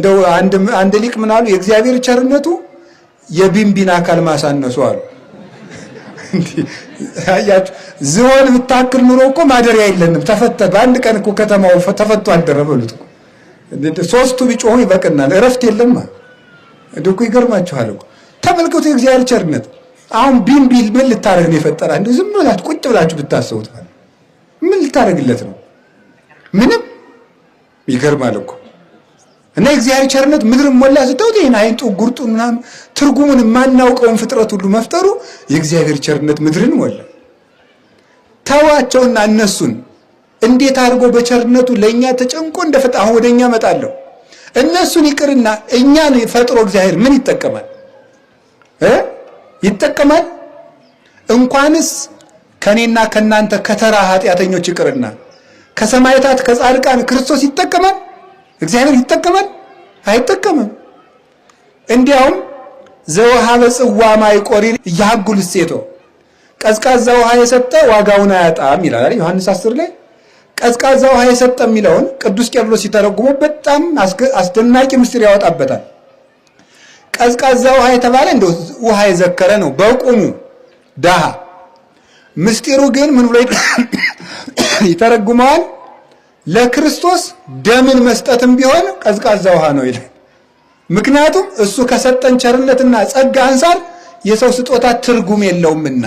እንደው አንድ ሊቅ ምን አሉ? የእግዚአብሔር ቸርነቱ የቢንቢን አካል ማሳነሱ አሉ። አያችሁ ዝሆን ብታክል ኑሮ እኮ ማደሪያ የለንም። ተፈተ በአንድ ቀን እኮ ከተማው ተፈቶ አደረ በሉት እኮ። ሶስቱ ቢጮሁ ይበቅናል። እረፍት የለም። እኮ ይገርማችኋል እኮ ተመልከቱ የእግዚአብሔር ቸርነት። አሁን ቢንቢ ምን ልታረግ ነው የፈጠራ? እንደው ዝም ብላችሁ ቁጭ ብላችሁ ብታስቡት ማለት ምን ልታረግለት ነው? ምንም። ይገርማል እኮ እና የእግዚአብሔር ቸርነት ምድርን ሞላ ስትውት ይሄን አይንጡ ጉርጡን ምናምን ትርጉሙን የማናውቀውን ፍጥረት ሁሉ መፍጠሩ የእግዚአብሔር ቸርነት ምድርን ሞላ። ተዋቸውና እነሱን እንዴት አድርጎ በቸርነቱ ለኛ ተጨንቆ እንደፈጣ አሁን ወደኛ መጣለው። እነሱን ይቅርና እኛን ፈጥሮ እግዚአብሔር ምን ይጠቀማል? ይጠቀማል? እንኳንስ ከኔና ከናንተ ከተራ ኃጢአተኞች ይቅርና ከሰማዕታት ከጻድቃን ክርስቶስ ይጠቀማል? እግዚአብሔር ይጠቀማል? አይጠቀምም። እንዲያውም ዘወሃበ ጽዋ ማይ ቆሪር ያጉል ሴቶ ቀዝቃዛ ውሃ የሰጠ ዋጋውን አያጣም ይላል ዮሐንስ 10 ላይ። ቀዝቃዛ ውሃ የሰጠ የሚለውን ቅዱስ ቄርሎስ ሲተረጉመው በጣም አስደናቂ ምስጢር ያወጣበታል። ቀዝቃዛ ውሃ የተባለ እንደው ውሃ የዘከረ ነው በቁሙ ዳሃ። ምስጢሩ ግን ምን ብሎ ይተረጉመዋል? ለክርስቶስ ደምን መስጠትም ቢሆን ቀዝቃዛ ውሃ ነው ይላል። ምክንያቱም እሱ ከሰጠን ቸርነትና ጸጋ አንፃር የሰው ስጦታ ትርጉም የለውምና